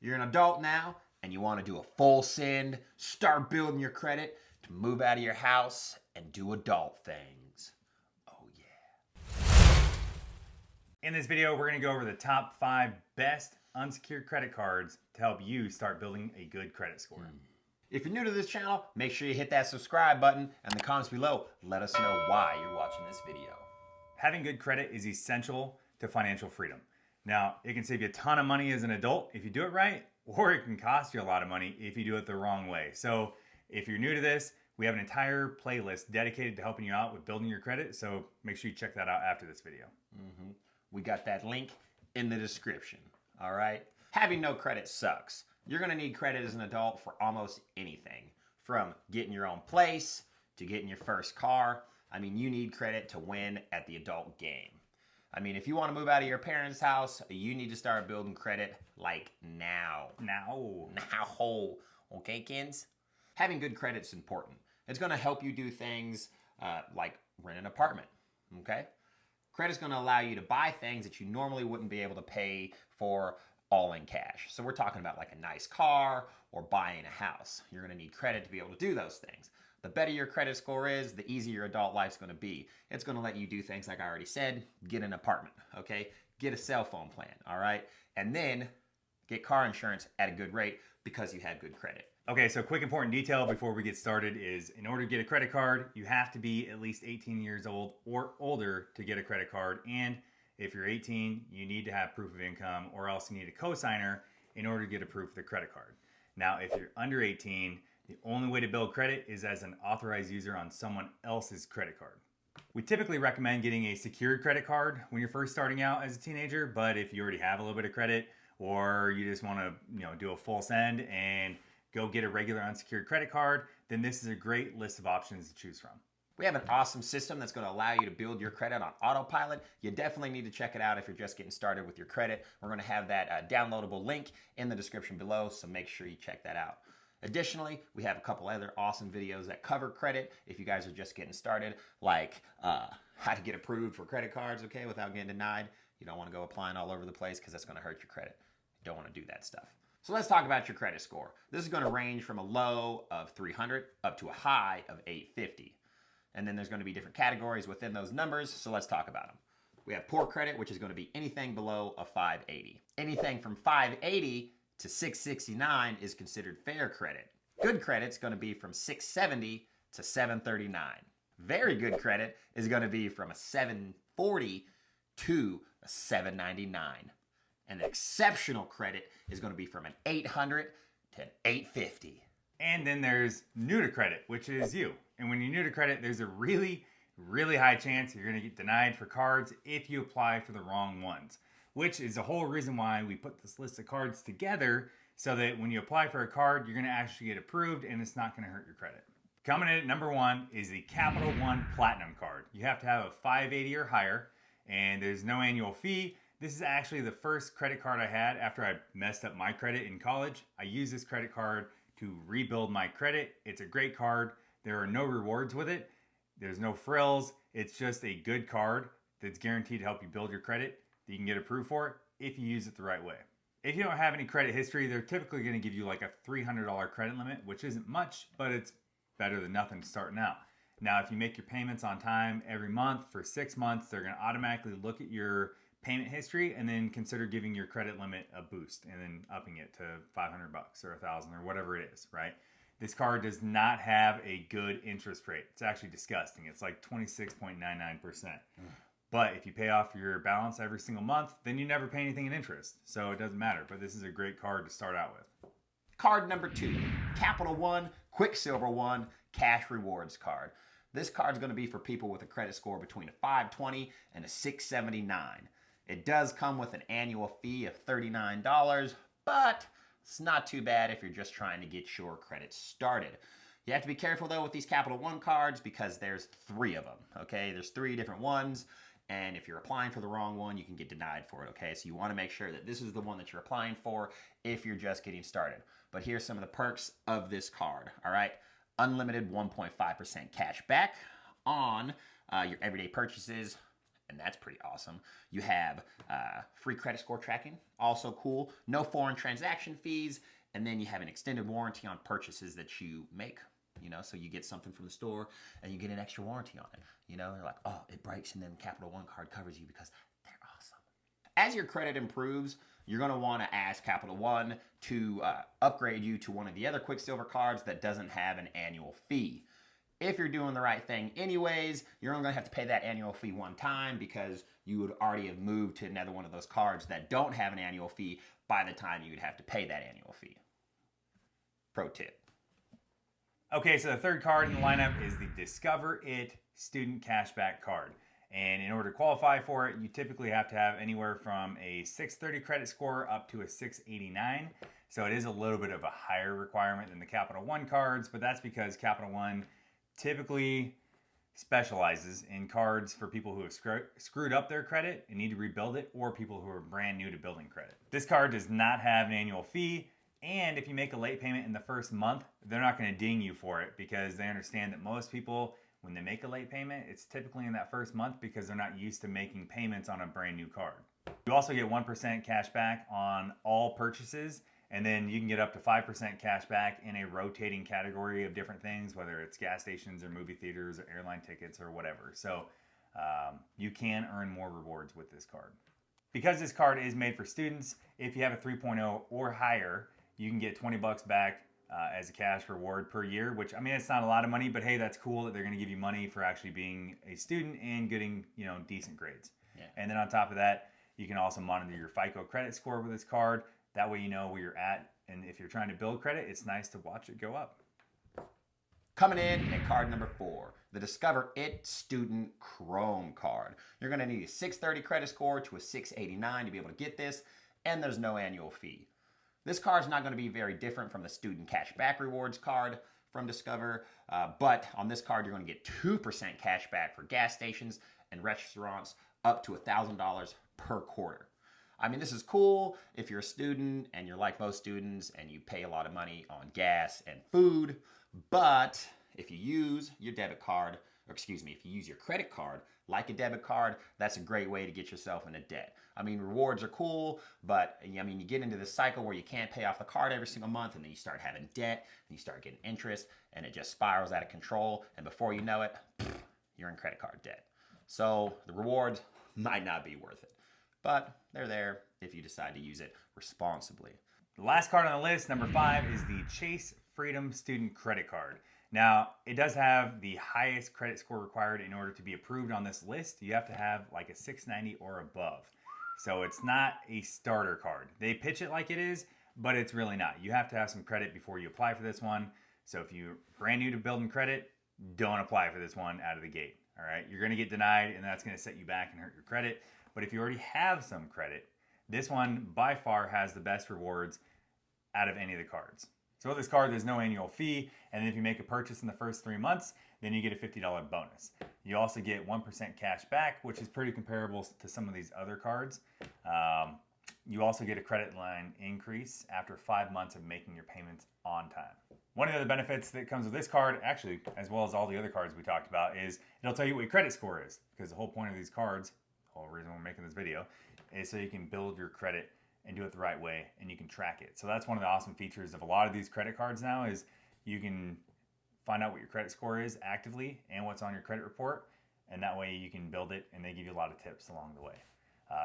You're an adult now and you want to do a full send, start building your credit to move out of your house and do adult things. Oh yeah. In this video, we're going to go over the top 5 best unsecured credit cards to help you start building a good credit score. If you're new to this channel, make sure you hit that subscribe button and in the comments below, let us know why you're watching this video. Having good credit is essential to financial freedom. Now, it can save you a ton of money as an adult if you do it right, or it can cost you a lot of money if you do it the wrong way. So if you're new to this, we have an entire playlist dedicated to helping you out with building your credit. So make sure you check that out after this video. We got that link in the description, all right? Having no credit sucks. You're gonna need credit as an adult for almost anything, from getting your own place to getting your first car. I mean, you need credit to win at the adult game. I mean, if you want to move out of your parents' house, you need to start building credit like now. Now. Okay, kids? Having good credit is important. It's going to help you do things like rent an apartment, okay? Credit's going to allow you to buy things that you normally wouldn't be able to pay for all in cash. So we're talking about like a nice car or buying a house. You're going to need credit to be able to do those things. The better your credit score is, the easier your adult life's going to be. It's going to let you do things like I already said, get an apartment, okay? Get a cell phone plan, all right? And then get car insurance at a good rate because you had good credit. Okay, so quick important detail before we get started is in order to get a credit card, you have to be at least 18 years old or older to get a credit card. And if you're 18, you need to have proof of income or else you need a cosigner in order to get approved for the credit card. Now, if you're under 18, the only way to build credit is as an authorized user on someone else's credit card. We typically recommend getting a secured credit card when you're first starting out as a teenager, but if you already have a little bit of credit or you just want to, do a full send and go get a regular unsecured credit card, then this is a great list of options to choose from. We have an awesome system that's going to allow you to build your credit on autopilot. You definitely need to check it out if you're just getting started with your credit. We're going to have that downloadable link in the description below, so make sure you check that out. Additionally, we have a couple other awesome videos that cover credit if you guys are just getting started, like how to get approved for credit cards, okay, without getting denied. You don't want to go applying all over the place because that's going to hurt your credit. You don't want to do that stuff. So let's talk about your credit score. This is going to range from a low of 300 up to a high of 850. And then there's going to be different categories within those numbers, so let's talk about them. We have poor credit, which is going to be anything below a 580. Anything from 580 to 669 is considered fair credit. Good credit's going to be from 670 to 739. Very good credit is going to be from a 740 to a 799. And exceptional credit is going to be from an 800 to an 850. And then there's new to credit, which is you. And when you're new to credit, there's a really, really high chance you're going to get denied for cards if you apply for the wrong ones, which is the whole reason why we put this list of cards together so that when you apply for a card, you're going to actually get approved and it's not going to hurt your credit. Coming in at number 1 is the Capital One Platinum card. You have to have a 580 or higher, and there's no annual fee. This is actually the first credit card I had after I messed up my credit in college. I used this credit card to rebuild my credit. It's a great card. There are no rewards with it. There's no frills. It's just a good card that's guaranteed to help you build your credit that you can get approved for if you use it the right way. If you don't have any credit history, they're typically going to give you like a $300 credit limit, which isn't much, but it's better than nothing starting out. Now, if you make your payments on time every month for 6 months, they're going to automatically look at your payment history and then consider giving your credit limit a boost and then upping it to $500 or $1,000 or whatever it is, right? This card does not have a good interest rate. It's actually disgusting. It's like 26.99%. But if you pay off your balance every single month, then you never pay anything in interest. So it doesn't matter. But this is a great card to start out with. Card number 2, Capital One Quicksilver One Cash Rewards card. This card is going to be for people with a credit score between a 520 and a 679. It does come with an annual fee of $39, but it's not too bad if you're just trying to get your credit started. You have to be careful though with these Capital One cards because there's 3 of them, okay? There's 3 different ones, and if you're applying for the wrong one, you can get denied for it, okay? So you want to make sure that this is the one that you're applying for if you're just getting started. But here's some of the perks of this card, all right? Unlimited 1.5% cash back on your everyday purchases and that's pretty awesome. You have free credit score tracking, also cool. No foreign transaction fees, and then you have an extended warranty on purchases that you make. You know, so you get something from the store and you get an extra warranty on it. You know, they're like, oh, it breaks, and then Capital One card covers you because they're awesome. As your credit improves, you're going to want to ask Capital One to upgrade you to one of the other Quicksilver cards that doesn't have an annual fee. If you're doing the right thing anyways, you're only going to have to pay that annual fee one time because you would already have moved to another one of those cards that don't have an annual fee by the time you would have to pay that annual fee. Pro tip. Okay, so the third card in the lineup is the Discover It Student Cashback Card. And in order to qualify for it, you typically have to have anywhere from a 630 credit score up to a 689. So it is a little bit of a higher requirement than the Capital One cards, but that's because Capital One typically specializes in cards for people who have screwed up their credit and need to rebuild it, or people who are brand new to building credit. This card does not have an annual fee. And if you make a late payment in the first month, they're not going to ding you for it because they understand that most people, when they make a late payment, it's typically in that first month because they're not used to making payments on a brand new card. You also get 1% cash back on all purchases, and then you can get up to 5% cash back in a rotating category of different things, whether it's gas stations or movie theaters or airline tickets or whatever. So you can earn more rewards with this card. Because this card is made for students, if you have a 3.0 or higher, you can get 20 bucks back as a cash reward per year, which, I mean, it's not a lot of money, but hey, that's cool that they're going to give you money for actually being a student and getting, you know, decent grades. Yeah. And then on top of that, you can also monitor your FICO credit score with this card. That way you know where you're at. And if you're trying to build credit, it's nice to watch it go up. Coming in at card number 4, the Discover It Student Chrome card. You're going to need a 630 credit score to a 689 to be able to get this, and there's no annual fee. This card is not going to be very different from the Student Cashback Rewards card from Discover, but on this card, you're going to get 2% cash back for gas stations and restaurants up to $1,000 per quarter. I mean, this is cool if you're a student and you're like most students and you pay a lot of money on gas and food, but if you use your debit card, or excuse me, if you use your credit card like a debit card, that's a great way to get yourself into debt. I mean, rewards are cool, but I mean, you get into this cycle where you can't pay off the card every single month, and then you start having debt, and you start getting interest, and it just spirals out of control, and before you know it, you're in credit card debt. So the rewards might not be worth it, but they're there if you decide to use it responsibly. The last card on the list, number 5, is the Chase Freedom Student Credit Card. Now, it does have the highest credit score required in order to be approved on this list. You have to have like a 690 or above. So it's not a starter card. They pitch it like it is, but it's really not. You have to have some credit before you apply for this one. So if you're brand new to building credit, don't apply for this one out of the gate. All right, you're going to get denied, and that's going to set you back and hurt your credit. But if you already have some credit, this one by far has the best rewards out of any of the cards. So with this card, there's no annual fee, and then if you make a purchase in the first 3 months, then you get a $50 bonus. You also get 1% cash back, which is pretty comparable to some of these other cards. You also get a credit line increase after 5 months of making your payments on time. One of the other benefits that comes with this card, actually, as well as all the other cards we talked about, is it'll tell you what your credit score is, because the whole point of these cards, the whole reason we're making this video, is so you can build your credit and do it the right way, and you can track it. So that's one of the awesome features of a lot of these credit cards now is you can find out what your credit score is actively and what's on your credit report, and that way you can build it, and they give you a lot of tips along the way.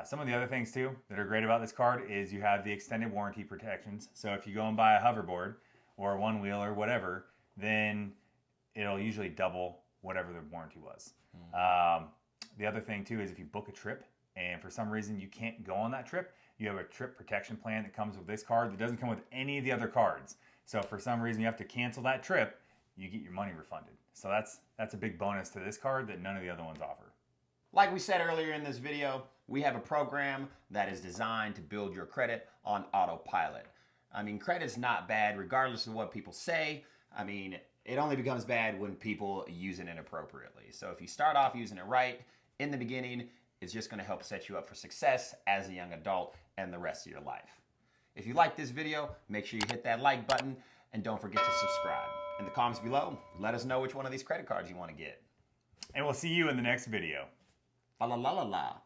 Some of the other things too that are great about this card is you have the extended warranty protections. So if you go and buy a hoverboard or a one wheel or whatever, then it'll usually double whatever the warranty was. The other thing too is if you book a trip and for some reason you can't go on that trip, you have a trip protection plan that comes with this card that doesn't come with any of the other cards. So if for some reason you have to cancel that trip, you get your money refunded. So that's a big bonus to this card that none of the other ones offer. Like we said earlier in this video, we have a program that is designed to build your credit on autopilot. I mean, credit's not bad regardless of what people say. I mean, it only becomes bad when people use it inappropriately. So if you start off using it right in the beginning, it's just going to help set you up for success as a young adult and the rest of your life. If you like this video, make sure you hit that like button and don't forget to subscribe. In the comments below, let us know which one of these credit cards you want to get. And we'll see you in the next video. Fa la la la la.